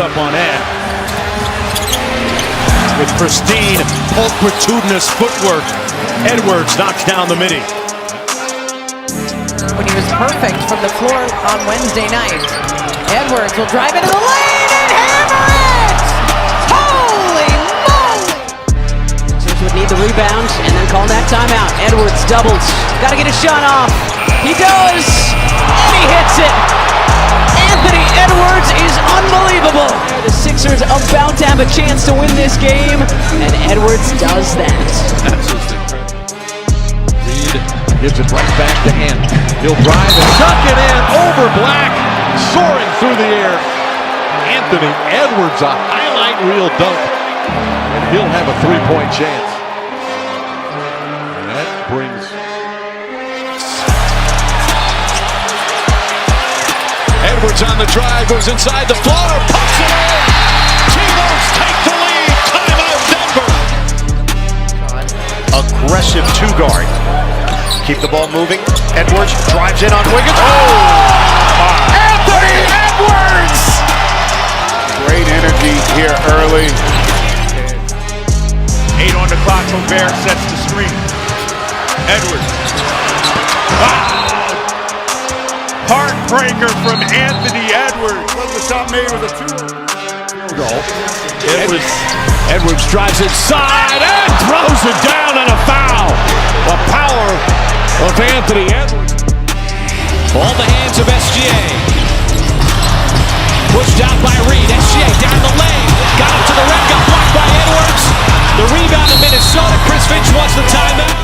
Up on Ed with pristine, pulchritudinous footwork. Edwards knocks down the midi. When he was perfect from the floor on Wednesday night. Edwards will drive into the lane and hammer it! Holy moly! Sixers would need the rebound and then call that timeout. Edwards doubles. Got to get a shot off. He does! And he hits it! Anthony Edwards is unbelievable. The Sixers about to have a chance to win this game, and Edwards does that. Absolutely incredible. Reed gives it right back to Ant. He'll drive and tuck it in over Black, soaring through the air. Anthony Edwards, a highlight reel dunk, and he'll have a three-point chance. And that brings Edwards on the drive, goes inside the floater, pumps it in. T-Wolves take the lead. Timeout Denver. Aggressive two-guard. Keep the ball moving. Edwards drives in on Wiggins. Anthony Edwards! Great energy here early. 8 on the clock. Gobert sets the screen. Edwards. Wow! Heartbreaker from Anthony Edwards. Was the shot made with a two? Edwards drives inside and throws it down on a foul. The power of Anthony Edwards. All the hands of SGA. Pushed out by Reed. SGA down the lane. Got up to the rim. Got blocked by Edwards. The rebound to Minnesota. Chris Finch wants the timeout.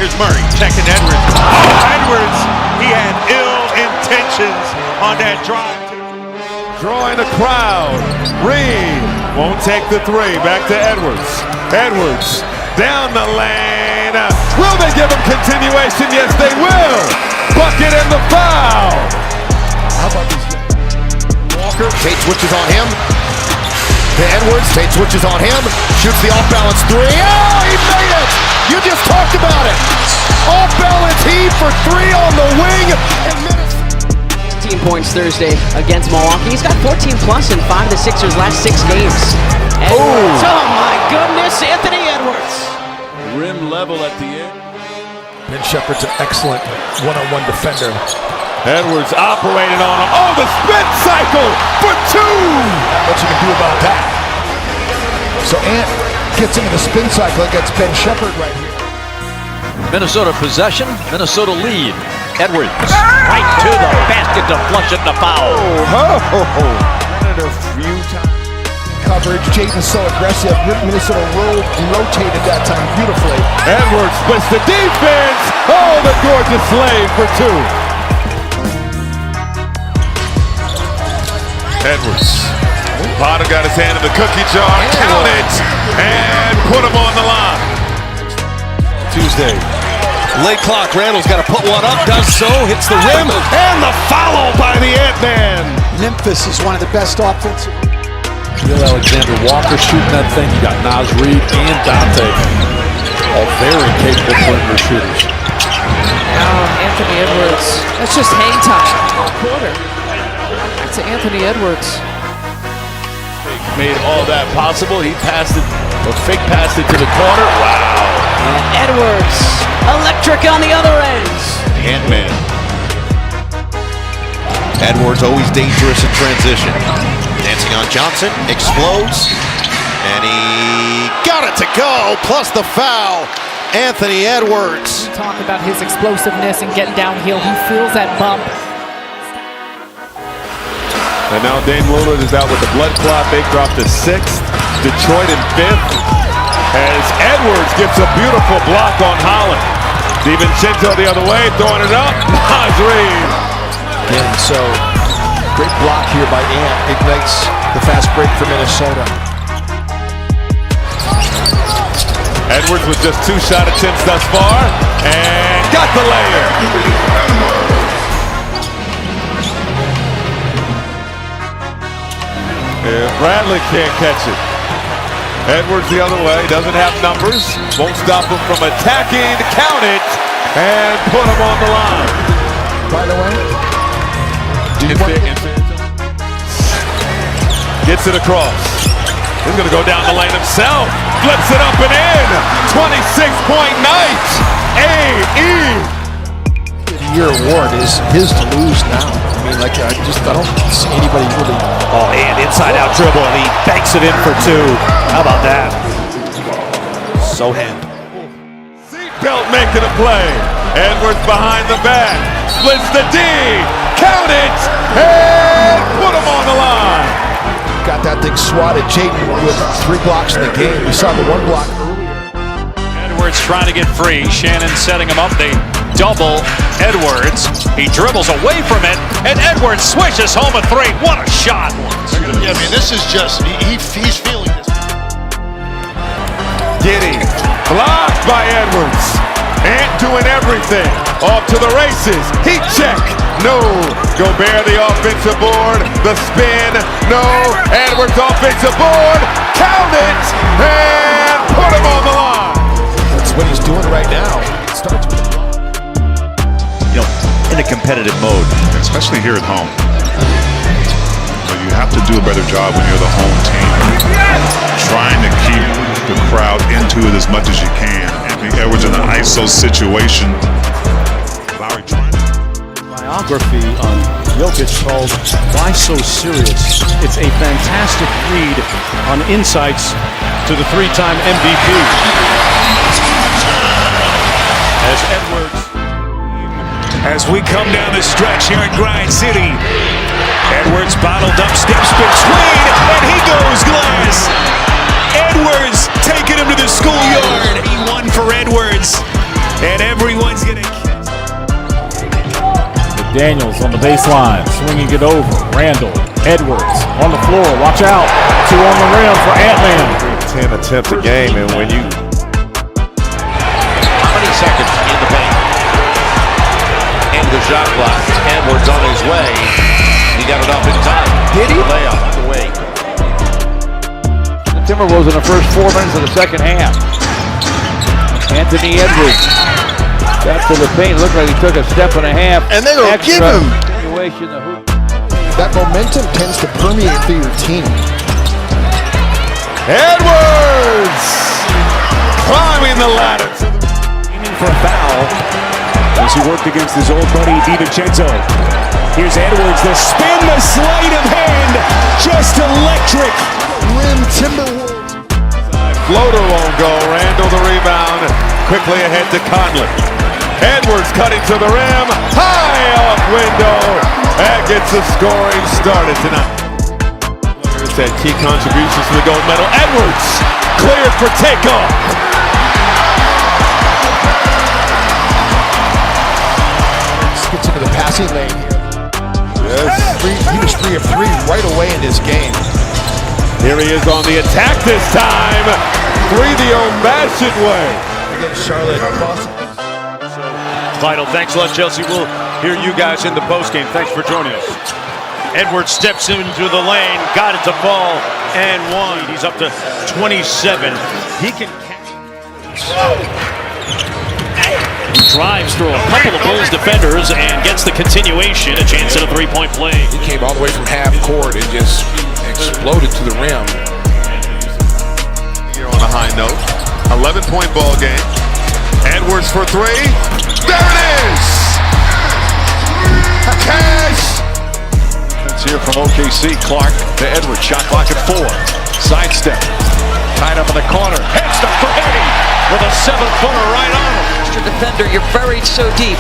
Here's Murray checking Edwards. Oh, Edwards! He had ill intentions on that drive. Drawing the crowd. Reed won't take the three. Back to Edwards. Edwards down the lane. Will they give him continuation? Yes, they will. Bucket and the foul. How about this? Walker, Tate switches on him. To Edwards, Tate switches on him. Shoots the off-balance three. Oh, he made it! You just talked about it. Off-balance heave for three on the wing. And 15 points Thursday against Milwaukee. He's got 14 plus in 5 of the Sixers' last 6 games. Edwards. Oh my goodness, Anthony Edwards. Rim level at the end. Ben Shepherd's an excellent one-on-one defender. Edwards operated on him. Oh, the spin cycle for two. What you can do about that? So Ant gets into the spin cycle against Ben Shepherd right here. Minnesota possession, Minnesota lead. Edwards right to the basket to flush it to foul. One of the few times. Coverage, Jaden's so aggressive. Minnesota rotated that time beautifully. Edwards splits the defense. Oh, the gorgeous slave for two. Edwards. Potter got his hand in the cookie jar. Count it and put him on the line. Tuesday. Late clock. Randall's got to put one up. Does so. Hits the rim. And the foul by the Ant-Man. Memphis is one of the best offensive. Will Alexander Walker shooting that thing. You got Naz Reid and Dante. All very capable perimeter shooters. Now Anthony Edwards. That's just hang time. Quarter. Back to Anthony Edwards. Made all that possible. He passed it, or fake passed it to the corner. Wow. And Edwards, electric on the other end. Ant-Man. Edwards always dangerous in transition. Dancing on Johnson, explodes, and he got it to go, plus the foul. Anthony Edwards. Talk about his explosiveness and getting downhill. He feels that bump. And now Dame Lillard is out with the blood clot. They drop to 6th. Detroit in 5th. As Edwards gets a beautiful block on Holland. DiVincenzo the other way, throwing it up. Naz Reid. And so, great block here by Ant. Ignites the fast break for Minnesota. Edwards with just 2 shot attempts thus far. And got the layup. If Bradley can't catch it. Edwards the other way, doesn't have numbers, won't stop him from attacking, count it, and put him on the line. by the way? Do you want Gets it across. He's going to go down the lane himself. Flips it up and in. 26-point night. A.E. Year award is his to lose now? I mean, like, I don't see anybody really. Oh, and inside out dribble, and he banks it in for two. How about that? Sohan. Seatbelt making a play. Edwards behind the back. Splits the D. Count it. And put him on the line. Got that thing swatted. Jaden with 3 blocks in the game. We saw the 1 block earlier. Edwards trying to get free. Shannon setting him up. They double Edwards. He dribbles away from it, and Edwards swishes home a 3. What a shot! Yeah, I mean, this is just, he's feeling this. Giddy. Blocked by Edwards. Ant doing everything. Off to the races. Heat check. No. Gobert the offensive board. The spin. No. Edwards offensive board. Count it. And put him on the line. That's what he's doing right now. It starts with In a competitive mode. Especially here at home. But you have to do a better job when you're the home team. Trying to keep the crowd into it as much as you can. Anthony Edwards in an ISO situation. Lowry trying to... Biography on Jokic called Why So Serious? It's a fantastic read on insights to the 3-time MVP. As Edwards... As we come down the stretch here in Grind City, Edwards bottled up, steps between, and he goes glass. Edwards taking him to the schoolyard. He won for Edwards, and everyone's getting. Daniels on the baseline, swinging it over. Randall, Edwards on the floor. Watch out. 2 on the rim for Ant-Man. 10 attempts a game, and when you... How many seconds in the paint? Into the shot clock. Edwards on his way. He got it up in time. Did he? Layup on the way. The Timberwolves in the first 4 minutes of the second half. Anthony Edwards got to the paint. Looked like he took a step and a half. And they're going to give him. that momentum tends to permeate through your team. Edwards climbing the ladder. Aiming for a foul as he worked against his old buddy DiVincenzo. Here's Edwards, the spin, the sleight of hand, just electric. Rim Timberwolves. Floater won't go. Randall the rebound. Quickly ahead to Conley. Edwards cutting to the rim. High off window. That gets the scoring started tonight. Players had key contributions to the gold medal. Edwards cleared for takeoff. Gets into the passing lane here. Yes. He was 3 of 3 right away in this game. Here he is on the attack this time. 3 the old-fashioned way. Against Charlotte. Vital, thanks a lot, Chelsea. We'll hear you guys in the postgame. Thanks for joining us. Edwards steps into the lane, got it to fall, and one. He's up to 27. He can Drives through a couple of Bulls defenders and gets the continuation, a chance at a three-point play. He came all the way from half court and just exploded to the rim. Here on a high note. 11-point ball game. Edwards for 3. There it is! Cash! It's here from OKC. Clark to Edwards. Shot clock at 4. Sidestep. Tied up in the corner. Heads to Eddie with a 7-footer right on him. Extra defender, you're buried so deep.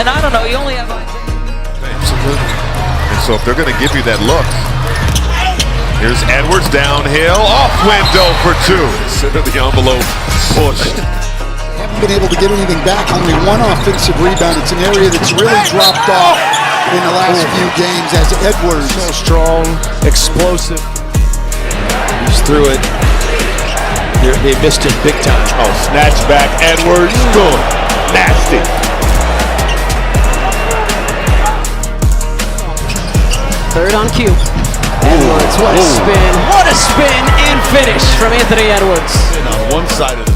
And I don't know, you only have... Absolutely. And so if they're going to give you that look, here's Edwards downhill, off window for 2. Consider the envelope pushed. Haven't been able to get anything back. Only 1 offensive rebound. It's an area that's really dropped off in the last few games as Edwards. So strong, explosive. He's through it. They missed him big time. Oh, snatch back, Edwards, good. Nasty. Third on cue. Edwards, what a spin. What a spin and finish from Anthony Edwards. On one side of it.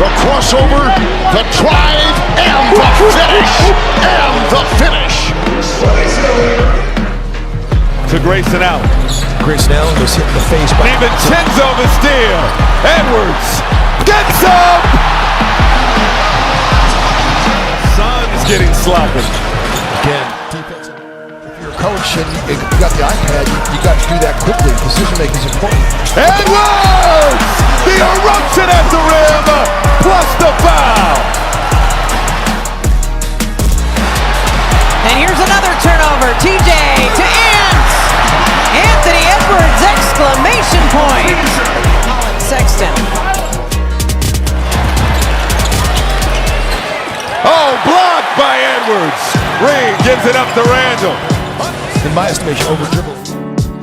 The crossover The drive and the finish. And the finish. To Grayson Allen. Grayson Allen was hit in the face by DiVincenzo the steal. Edwards gets up. Suns getting sloppy. again. Defense. If you're a coach and you got the iPad, you got to do that quickly. Decision making is important. Edwards! The eruption at the rim, plus the foul. And here's another turnover. TJ to Ants. Anthony Edwards, exclamation point. Colin Sexton. Oh, blocked by Edwards. Reed gives it up to Randall. In my estimation, over dribble.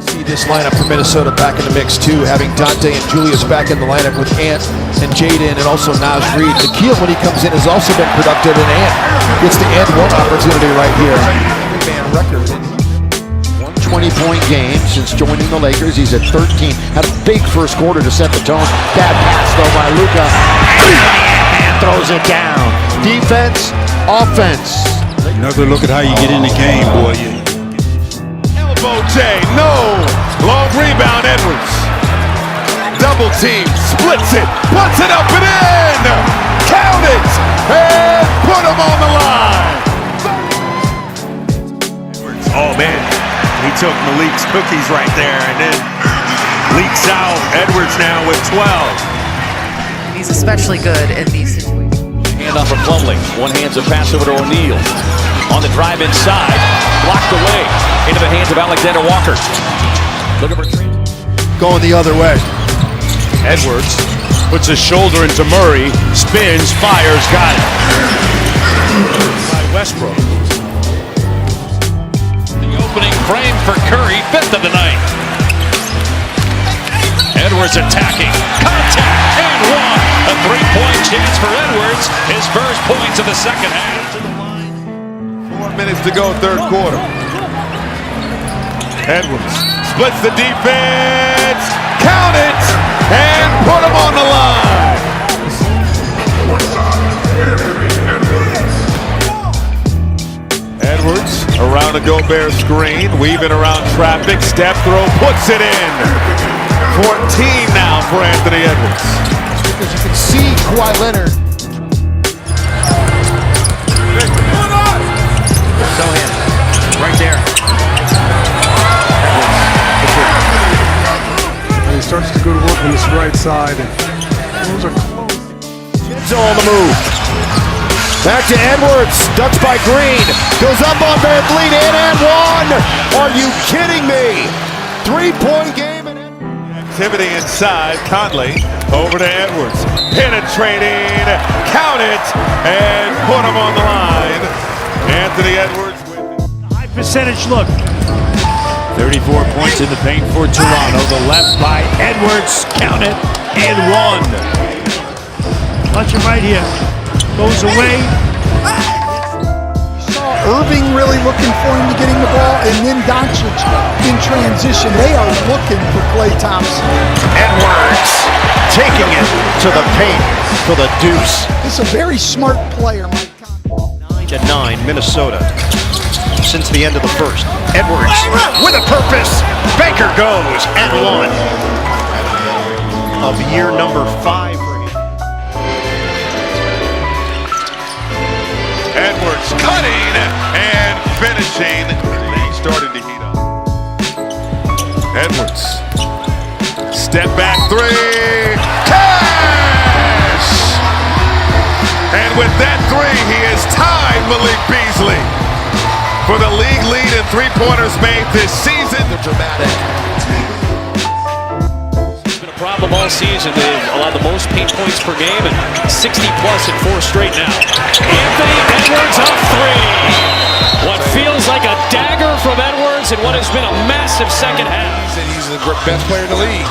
See this lineup for Minnesota back in the mix too, having Dante and Julius back in the lineup with Ant and Jaden and also Naz Reid. Nikhil, when he comes in, has also been productive, and Ant gets the and one opportunity right here. Man record. 20-point game since joining the Lakers. He's at 13. Had a big first quarter to set the tone. Bad pass though by Luka. And throws it down. Defense, offense. Another look at how you get in the game, boy. Elbow J, no. Long rebound, Edwards. Double team, splits it, puts it up and in. Count it, and put him on the line. Oh, man. He took Malik's cookies right there and then leaks out. Edwards now with 12. He's especially good in these situations. Hand off of Plumlee. One hand's a pass over to O'Neal. On the drive inside. Blocked away. Into the hands of Alexander Walker. Looking for Going the other way. Edwards puts his shoulder into Murray, spins, fires, got it. By Westbrook. the opening frame for Curry, 5th of the night. Edwards attacking. Contact and one. A three-point chance for Edwards. His first points of the second half. 4 minutes to go, third quarter. Edwards splits the defense. Count it and put him on the line. Edwards around a Gobert screen, weaving around traffic. Step throw, puts it in. 14 now for Anthony Edwards. As you can see, Kawhi Leonard. Sohan, right there. And he starts to go to work on this right side. And those are close. Chenzo on the move. Back to Edwards. Ducks by Green. Goes up on Van Vliet in and one. Are you kidding me? 3-point game. Activity inside. Conley over to Edwards. Penetrating. Count it and put him on the line. Anthony Edwards with it. High percentage look. 34 points in the paint for Toronto. The left by Edwards. Count it and one. Watch him right here. Goes away. Irving really looking for him to get him the ball, and then Doncic in transition. They are looking for Klay Thompson. Edwards taking it to the paint for the deuce. He's a very smart player, Mike. 9-9 Minnesota since the end of the first. Edwards with a purpose. Baker goes and one. Of year number 5 for him. Edwards cutting and finishing. He started to heat up. Edwards. Step back three. Cash! And with that three, he has tied Malik Beasley for the league lead in three-pointers made this season. The dramatic. It's been a problem all season. They've allowed the most paint points per game and 60 plus in 4 straight now. Anthony Edwards up 3. What feels like a dagger from Edwards in what has been a massive second half. He's the best player in the league.